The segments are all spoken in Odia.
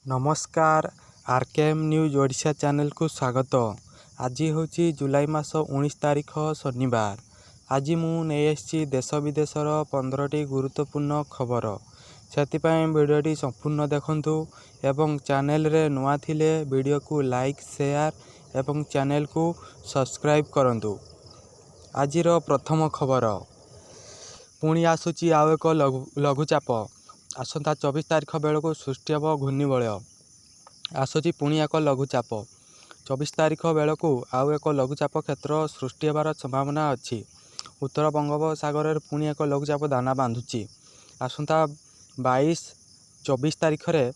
नमस्कार आरकेएम न्यूज ओडिशा चैनल को स्वागत। आज हूँ जुलाई मास 19 तारिख शनिवार। आज मुझे देश विदेशर 15टी गुरुत्वपूर्ण खबर से वीडियोटी संपूर्ण देखंतु एवं चैनल रे नुआ थिले वीडियो को लाइक शेयर एवं चैनल को सब्सक्राइब करंतु। आजिर प्रथम खबर पुणी आसुची आउ एक लघुचाप आसंता 24 तारिख बेलू सृष्टि हम घूर्णिबलय आसुची पुणी एक लघुचाप 24 तारिख बेलू आउ एक लघुचाप क्षेत्र सृष्टि होबार संभावना अच्छी। उत्तर बंगोपसागर में पुणी एक लघुचाप दाना बांधुची। आसंता 22-24 तारिख में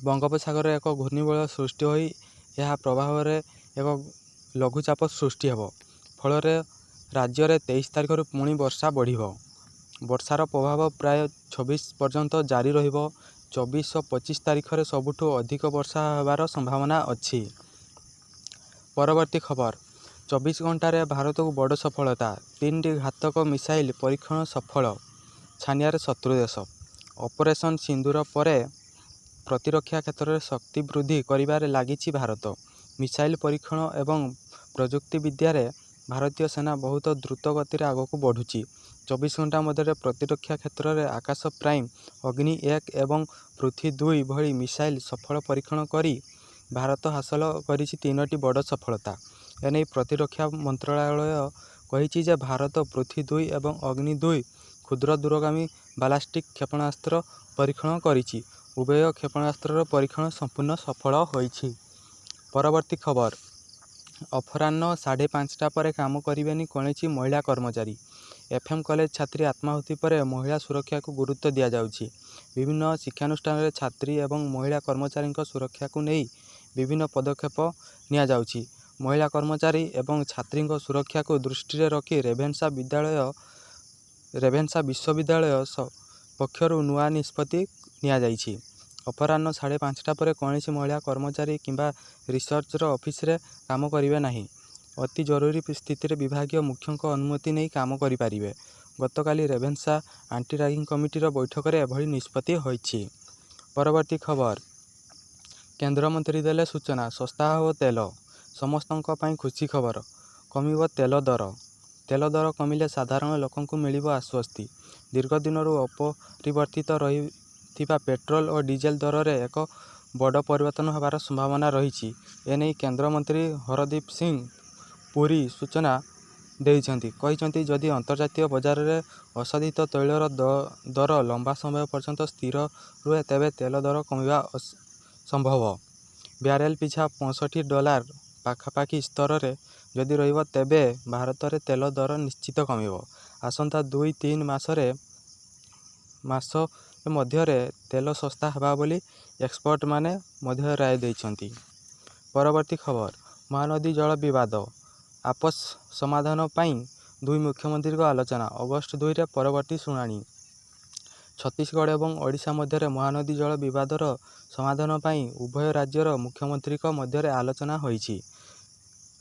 बंगोपसागर एक घूर्णिबलय सृष्टि होई यह प्रभाव में एक लघुचाप सृष्टि होब। फल राज्य में 23 तारिख पुणी वर्षा बढ़िबो। वर्षार प्रभाव प्राय 26 पर्यंत जारी रहिबो। 24 और 25 तारिख में सबुठु अधिक वर्षा होबार संभावना अच्छी। परवर्ती खबर 24 घंटे भारत को बड़ सफलता 3टी घातक मिसाइल परीक्षण सफल छानियार शत्रु देश। ऑपरेशन सिंदूर पर प्रतिरक्षा क्षेत्र में शक्ति वृद्धि करिबारे लागिछि भारत। मिसाइल परीक्षण एवं प्रजुक्ति विद्यारे भारतीय सेना बहुत द्रुत गति आगक बढ़ुची। 24 घंटा मध्य प्रतिरक्षा क्षेत्र में आकाश प्राइम अग्नि 1 एवं पृथ्वी 2 भली मिसाइल सफल परीक्षण करी भारत हासिल करिछि 3टी बड़ सफलता। एने प्रतिरक्षा मंत्रालय कहिछि जे भारत पृथ्वी 2 एवं अग्नि 2 क्षुद्र दूरगामी बालास्टिक क्षेपणास्त्र परीक्षण करिछि। उभय क्षेपणास्त्र परीक्षण संपूर्ण सफल होइछि। परवर्ती खबर अपराह्न 5:30 पर काम करेनि कौन महिला कर्मचारी। एफएम कॉलेज छात्री आत्माहुति पर महिला सुरक्षा को गुरुत्व दि जाउछि। विभिन्न शिक्षानुष्ठान में छात्री एवं महिला कर्मचारी सुरक्षा को नहीं विभिन्न पदक्षेप निया जाउछि। महिला कर्मचारी एवं छात्री सुरक्षा को दृष्टि रखी रेभेन्सा विश्वविद्यालय पक्षरु नुआ निष्पत्ति निया जाइछि। अपराह्न 5:30 पर कौन महिला कर्मचारी किंबा रिसर्चर ऑफिस रे काम करिवे नाही। अति जरूरी स्थिति में विभागीय मुख्यों अनुमति नहीं काम करें। गतकाली रेभेन्सा आंटी रैगिंग कमिटी बैठक में एभली निष्पत्ति होइछि। परवर्ती खबर केंद्रमंत्री देले सूचना सस्ता हो तेल समस्तों पाई खुशी खबर कमिबो तेल दर कमिले साधारण लोकंकु मिलिबो आश्वस्ति। दीर्घ दिन अपरिवर्तित रहिथिबा पेट्रोल और डीजेल दर रे एक बड़ परिवर्तन होबार संभावना रही। एने केंद्रमंत्री हरदीप सिंह पुरी सूचना देइछन्ति कहिछन्ति जदि अंतर्जातीय बाजार में अशोधित तैलर दर लंबा समय पर्यंत स्थिर रुहे तेबे तेल दर कमिबा संभव। ब्यारेल पिछा $65 पाखापाखि स्तर में जदि रहिबो तेबे भारत में तेल दर निश्चित कमिबो। आसंता 2-3 मास मध्य तेल सस्ता हेबा बोली एक्सपर्ट माने मध्य राय देइछन्ति। परवर्ती खबर महानदी जल विवाद आपस समाधान पाई दुई मुख्यमंत्री को आलोचना अगस्त 2 रे परवर्ती शुणाणी। छत्तीसगढ़ एवं ओडिशा मध्य महानदी जल विवादर समाधान पाई उभय राज्यर मुख्यमंत्री मध्य आलोचना होइछि।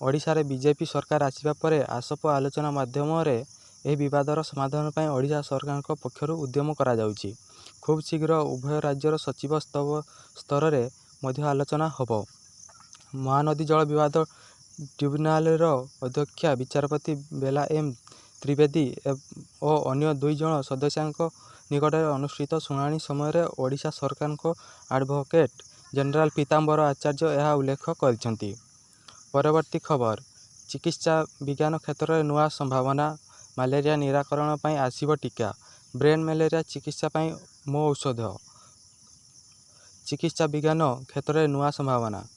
ओडिशा रे बीजेपी सरकार आसिबा परे आसप आलोचना माध्यम रे एही विवादर समाधान पाई ओडिशा सरकार पक्षर उद्यम करा जाउछि। खूब शीघ्र उभय राज्यर सचिव स्तर रे मध्य आलोचना होबो। महानदी जल विवाद ट्रिब्यूनाल अध्यक्षा विचारपति बेला एम त्रिवेदी और अन्य 2 जन सदस्यों निकट अनुष्ठित शुणाणी समय ओडिशा सरकार को एडवोकेट जनरल पीताम्बर आचार्य यह उल्लेख करिसेंति। परवर्ती खबर चिकित्सा विज्ञान क्षेत्र में नुआ संभावना मलेरिया निराकरण पाई आसीबो टीका ब्रेन मलेरिया चिकित्सा पाई मो औषध। चिकित्सा विज्ञान क्षेत्र में नुआ संभावना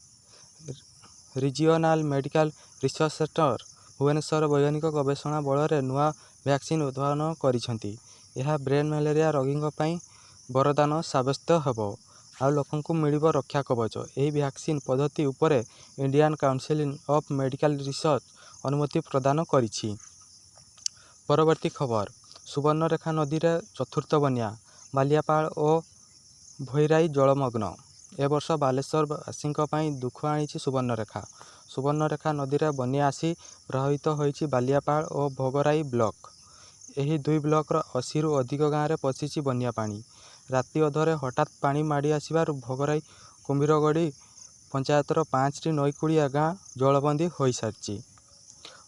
रिजियोनाल मेडिकल रिसर्च सेंटर भुवनेश्वर वैज्ञानिक गवेषणा बल में नुआ वैक्सीन उद्भावन करिसेंति। यह ब्रेन मलेरिया रोगी पाई वरदान साब्यस्त हेबो आ लोकन को मिलिबो रक्षा कवच। एही वैक्सीन पद्धति उपरे Indian council of medical research अनुमति प्रदान करिछि। परवर्ती खबर सुवर्णरेखा नदी रे चतुर्थ बन्या बालियापाल और भैराई जलमग्न। ए वर्ष बालेश्वरवासी दुख आनी सुवर्णरेखा नदी रे बन्या आसी प्रभावित होइछि बालियापाल और भोगराई ब्लॉक। एही 2 ब्लॉक 80 रु अधिक गाँव में पशिछि बन्या पानी। राति अधरे हठात पानी माड़ी आसिबारु भोगराई କୁମ୍ଭୀରଗଡ଼ି ପଞ୍ଚାୟତର 5ଟି ନଈକୂଳିଆ ଗାଁ ଜଳବନ୍ଦୀ ହୋଇସାରିଛି।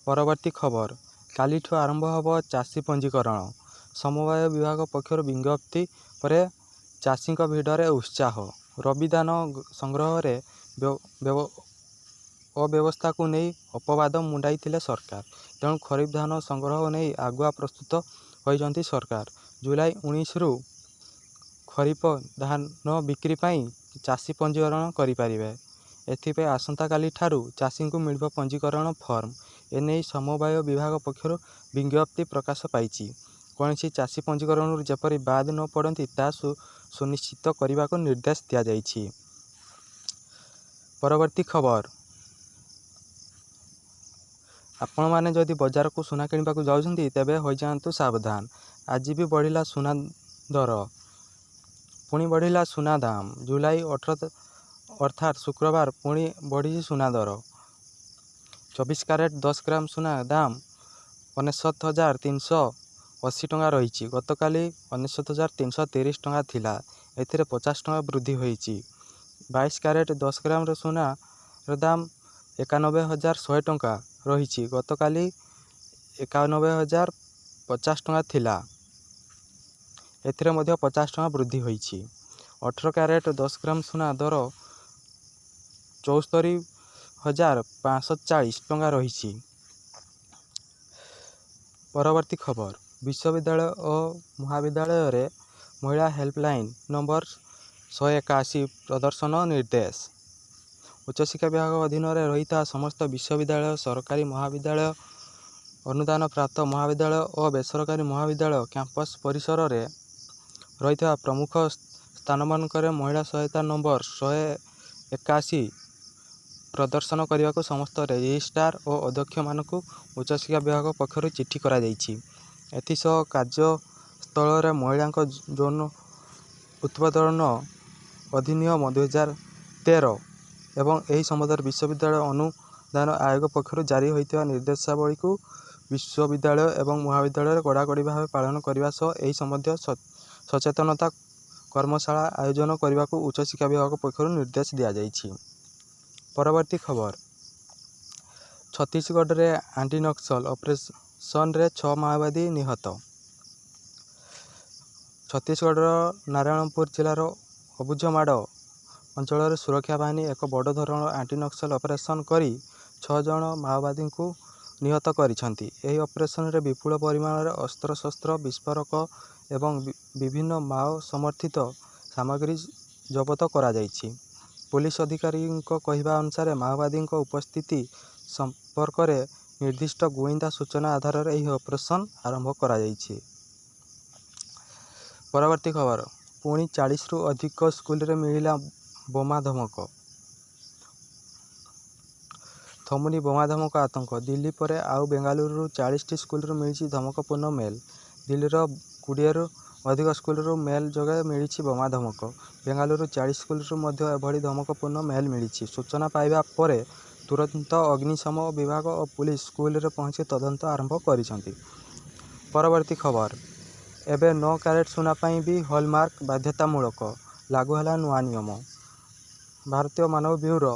ପରବର୍ତ୍ତୀ ଖବର, କାଲିଠୁ ଆରମ୍ଭ ହେବ ଚାଷୀ ପଞ୍ଜୀକରଣ। ସମବାୟ ବିଭାଗ ପକ୍ଷରୁ ବିଜ୍ଞପ୍ତି ପରେ ଚାଷୀଙ୍କ ଭିଡ଼ରେ ଉତ୍ସାହ। ରବି ଧାନ ସଂଗ୍ରହରେ ଅବ୍ୟବସ୍ଥାକୁ ନେଇ ଅପବାଦ ମୁଣ୍ଡାଇଥିଲେ ସରକାର। ତେଣୁ ଖରିଫ ଧାନ ସଂଗ୍ରହ ନେଇ ଆଗୁଆ ପ୍ରସ୍ତୁତ ହୋଇଛନ୍ତି ସରକାର। ଜୁଲାଇ 19ରୁ ଖରିଫ ଧାନ ବିକ୍ରି ପାଇଁ ଚାଷୀ ପଞ୍ଜୀକରଣ କରିପାରିବେ। ଏଥିପାଇଁ ଆସନ୍ତାକାଲିଠାରୁ ଚାଷୀଙ୍କୁ ମିଳିବ ପଞ୍ଜୀକରଣ ଫର୍ମ। ଏନେଇ ସମବାୟ ବିଭାଗ ପକ୍ଷରୁ ବିଜ୍ଞପ୍ତି ପ୍ରକାଶ ପାଇଛି। କୌଣସି ଚାଷୀ ପଞ୍ଜୀକରଣରୁ ଯେପରି ବାଦ ନ ପଡ଼ନ୍ତି ତାହା ସୁନିଶ୍ଚିତ କରିବାକୁ ନିର୍ଦ୍ଦେଶ ଦିଆଯାଇଛି। ପରବର୍ତ୍ତୀ ଖବର, ଆପଣମାନେ ଯଦି ବଜାରକୁ ସୁନା କିଣିବାକୁ ଯାଉଛନ୍ତି ତେବେ ହୋଇଯାଆନ୍ତୁ ସାବଧାନ। ଆଜି ବି ବଢ଼ିଲା ସୁନା ଦର। ପୁଣି ବଢ଼ିଲା ସୁନା ଦାମ। ଜୁଲାଇ 18 ଅର୍ଥାତ୍ ଶୁକ୍ରବାର ପୁଣି ବଢ଼ିଛି ସୁନା ଦର। 24 କ୍ୟାରେଟ୍ 10 ଗ୍ରାମ ସୁନା ଦାମ 99,380 ଟଙ୍କା ରହିଛି। ଗତକାଲି 99,330 ଟଙ୍କା ଥିଲା। ଏଥିରେ 50 ଟଙ୍କା ବୃଦ୍ଧି ହୋଇଛି। 22 କ୍ୟାରେଟ୍ 10 ଗ୍ରାମର ସୁନାର ଦାମ 91,100 ଟଙ୍କା ରହିଛି। ଗତକାଲି 91,050 ଟଙ୍କା ଥିଲା। ଏଥିରେ ମଧ୍ୟ 50 ଟଙ୍କା ବୃଦ୍ଧି ହୋଇଛି। 18 କ୍ୟାରେଟ୍ 10 ଗ୍ରାମ ସୁନା ଦର 74,540 ଟଙ୍କା ରହିଛି। ପରବର୍ତ୍ତୀ ଖବର, ବିଶ୍ୱବିଦ୍ୟାଳୟ ଓ ମହାବିଦ୍ୟାଳୟରେ ମହିଳା ହେଲ୍ପଲାଇନ୍ ନମ୍ବର 181 ପ୍ରଦର୍ଶନ ନିର୍ଦ୍ଦେଶ। ଉଚ୍ଚଶିକ୍ଷା ବିଭାଗ ଅଧୀନରେ ରହିଥିବା ସମସ୍ତ ବିଶ୍ୱବିଦ୍ୟାଳୟ, ସରକାରୀ ମହାବିଦ୍ୟାଳୟ, ଅନୁଦାନପ୍ରାପ୍ତ ମହାବିଦ୍ୟାଳୟ ଓ ବେସରକାରୀ ମହାବିଦ୍ୟାଳୟ କ୍ୟାମ୍ପସ୍ ପରିସରରେ ରହିଥିବା ପ୍ରମୁଖ ସ୍ଥାନମାନଙ୍କରେ ମହିଳା ସହାୟତା ନମ୍ବର 181 ପ୍ରଦର୍ଶନ କରିବାକୁ ସମସ୍ତ ରେଜିଷ୍ଟ୍ରାର ଓ ଅଧ୍ୟକ୍ଷମାନଙ୍କୁ ଉଚ୍ଚଶିକ୍ଷା ବିଭାଗ ପକ୍ଷରୁ ଚିଠି କରାଯାଇଛି। ଏଥିସହ କାର୍ଯ୍ୟସ୍ଥଳରେ ମହିଳାଙ୍କ ଯୌନ ଉତ୍ପାଦନ ଅଧିନିୟମ 2013 ଏବଂ ଏହି ସମ୍ବନ୍ଧରେ ବିଶ୍ୱବିଦ୍ୟାଳୟ ଅନୁଦାନ ଆୟୋଗ ପକ୍ଷରୁ ଜାରି ହୋଇଥିବା ନିର୍ଦ୍ଦେଶାବଳୀକୁ ବିଶ୍ୱବିଦ୍ୟାଳୟ ଏବଂ ମହାବିଦ୍ୟାଳୟରେ କଡ଼ାକଡ଼ି ଭାବେ ପାଳନ କରିବା ସହ ଏହି ସମ୍ବନ୍ଧୀୟ ସଚେତନତା କର୍ମଶାଳା ଆୟୋଜନ କରିବାକୁ ଉଚ୍ଚଶିକ୍ଷା ବିଭାଗ ପକ୍ଷରୁ ନିର୍ଦ୍ଦେଶ ଦିଆଯାଇଛି। ପରବର୍ତ୍ତୀ ଖବର, ଛତିଶଗଡ଼ରେ ଆଣ୍ଟି ନକ୍ସଲ ଅପରେସନରେ 6 ମାଓବାଦୀ ନିହତ। ଛତିଶଗଡ଼ର ନାରାୟଣପୁର ଜିଲ୍ଲାର ଅବୁଝମାଡ଼ ଅଞ୍ଚଳରେ ସୁରକ୍ଷା ବାହିନୀ ଏକ ବଡ଼ ଧରଣର ଆଣ୍ଟି ନକ୍ସଲ ଅପରେସନ କରି 6 ଜଣ ମାଓବାଦୀଙ୍କୁ ନିହତ କରିଛନ୍ତି। ଏହି ଅପରେସନରେ ବିପୁଳ ପରିମାଣରେ ଅସ୍ତ୍ରଶସ୍ତ୍ର, ବିସ୍ଫୋରକ ଏବଂ ବିଭିନ୍ନ ମାଓ ସମର୍ଥିତ ସାମଗ୍ରୀ ଜବତ କରାଯାଇଛି। ପୋଲିସ ଅଧିକାରୀଙ୍କ କହିବା ଅନୁସାରେ ମାଓବାଦୀଙ୍କ ଉପସ୍ଥିତି ସମ୍ପର୍କରେ ନିର୍ଦ୍ଦିଷ୍ଟ ଗୋଇନ୍ଦା ସୂଚନା ଆଧାରରେ ଏହି ଅପରେସନ ଆରମ୍ଭ କରାଯାଇଛି। ପରବର୍ତ୍ତୀ ଖବର, ପୁଣି 40ରୁ ଅଧିକ ସ୍କୁଲରେ ମିଳିଲା ବୋମା ଧମକ। ଥମୁନି ବୋମା ଧମକ ଆତଙ୍କ। ଦିଲ୍ଲୀ ପରେ ଆଉ ବେଙ୍ଗାଲୁରୁରୁ 40ଟି ସ୍କୁଲରୁ ମିଳିଛି ଧମକପୂର୍ଣ୍ଣ ମେଲ୍। ଦିଲ୍ଲୀର 20ରୁ ଅଧିକ ସ୍କୁଲରୁ ମେଲ୍ ଯୋଗେ ମିଳିଛି ବୋମା ଧମକ। ବେଙ୍ଗାଲୁରୁ 40 ସ୍କୁଲରୁ ମଧ୍ୟ ଏଭଳି ଧମକପୂର୍ଣ୍ଣ ମେଲ୍ ମିଳିଛି। ସୂଚନା ପାଇବା ପରେ ତୁରନ୍ତ ଅଗ୍ନିଶମ ବିଭାଗ ଓ ପୁଲିସ ସ୍କୁଲରେ ପହଞ୍ଚି ତଦନ୍ତ ଆରମ୍ଭ କରିଛନ୍ତି। ପରବର୍ତ୍ତୀ ଖବର, ଏବେ 9 କ୍ୟାରେଟ୍ ସୁନା ପାଇଁ ବି ହଲମାର୍କ ବାଧ୍ୟତାମୂଳକ। ଲାଗୁ ହେଲା ନୂଆ ନିୟମ। ଭାରତୀୟ ମାନବ ବ୍ୟୁରୋ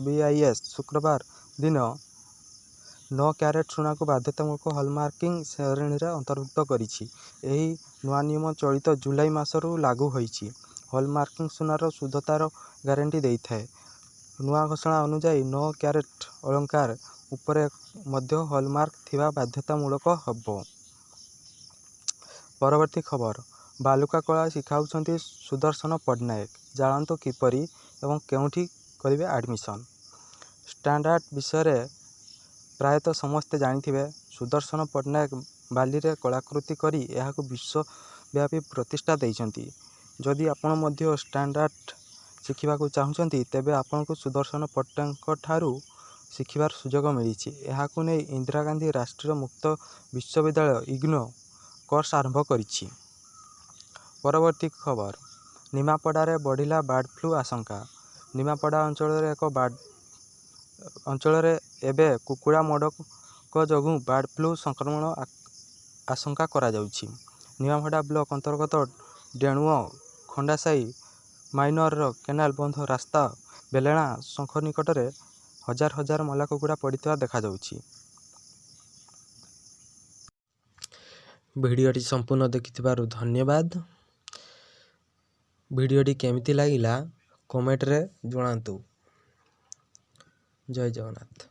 BIS ଶୁକ୍ରବାର ଦିନ 9 କ୍ୟାରେଟ୍ ସୁନାକୁ ବାଧ୍ୟତାମୂଳକ ହଲମାର୍କିଂ ଶ୍ରେଣୀରେ ଅନ୍ତର୍ଭୁକ୍ତ କରିଛି। ଏହି ନୂଆ ନିୟମ ଚଳିତ ଜୁଲାଇ ମାସରୁ ଲାଗୁ ହୋଇଛି। ହଲମାର୍କିଂ ସୁନାର ଶୁଦ୍ଧତାର ଗ୍ୟାରେଣ୍ଟି ଦେଇଥାଏ। ନୂଆ ଘୋଷଣା ଅନୁଯାୟୀ 9 କ୍ୟାରେଟ୍ ଅଳଙ୍କାର ଉପରେ ମଧ୍ୟ ହଲମାର୍କ ଥିବା ବାଧ୍ୟତାମୂଳକ ହେବ। ପରବର୍ତ୍ତୀ ଖବର, ବାଲୁକା କଳା ଶିଖାଉଛନ୍ତି ସୁଦର୍ଶନ ପଟ୍ଟନାୟକ। ଜାଣନ୍ତୁ କିପରି ଏବଂ କେଉଁଠି କରିବେ ଆଡମିସନ। ଷ୍ଟାଣ୍ଡାର୍ଡ ବିଷୟରେ ପ୍ରାୟତଃ ସମସ୍ତେ ଜାଣିଥିବେ। ସୁଦର୍ଶନ ପଟ୍ଟନାୟକ ବାଲିରେ କଳାକୃତି କରି ଏହାକୁ ବିଶ୍ୱବ୍ୟାପୀ ପ୍ରତିଷ୍ଠା ଦେଇଛନ୍ତି। ଯଦି ଆପଣ ମଧ୍ୟ ଷ୍ଟାଣ୍ଡାର୍ଡ ଶିଖିବାକୁ ଚାହୁଁଛନ୍ତି ତେବେ ଆପଣଙ୍କୁ ସୁଦର୍ଶନ ପଟ୍ଟନାୟକଙ୍କଠାରୁ ଶିଖିବାର ସୁଯୋଗ ମିଳିଛି। ଏହାକୁ ନେଇ ଇନ୍ଦିରା ଗାନ୍ଧୀ ରାଷ୍ଟ୍ରୀୟ ମୁକ୍ତ ବିଶ୍ୱବିଦ୍ୟାଳୟ IGNOU କୋର୍ସ ଆରମ୍ଭ କରିଛି। ପରବର୍ତ୍ତୀ ଖବର, ନିମାପଡ଼ାରେ ବଢ଼ିଲା ବାର୍ଡ ଫ୍ଲୁ ଆଶଙ୍କା। ନିମାପଡ଼ା ଅଞ୍ଚଳରେ ଏବେ କୁକୁଡ଼ା ମଡ଼କ ଯୋଗୁଁ ବାର୍ଡ ଫ୍ଲୁ ସଂକ୍ରମଣ ଆଶଙ୍କା କରାଯାଉଛି। ନିମାପଡ଼ା ବ୍ଲକ ଅନ୍ତର୍ଗତ ଡେଣୁଅ, ଖଣ୍ଡାସାହି, ମାଇନର କେନାଲ ବନ୍ଧ ରାସ୍ତା ବେଲେଣା ଶଙ୍ଖ ନିକଟରେ ହଜାର ହଜାର ମଲା କୁକୁଡ଼ା ପଡ଼ିଥିବା ଦେଖାଯାଉଛି। ଭିଡ଼ିଓଟି ସମ୍ପୂର୍ଣ୍ଣ ଦେଖିଥିବାରୁ ଧନ୍ୟବାଦ। ଭିଡ଼ିଓଟି କେମିତି ଲାଗିଲା କମେଣ୍ଟରେ ଜଣାନ୍ତୁ। ଜୟ ଜଗନ୍ନାଥ।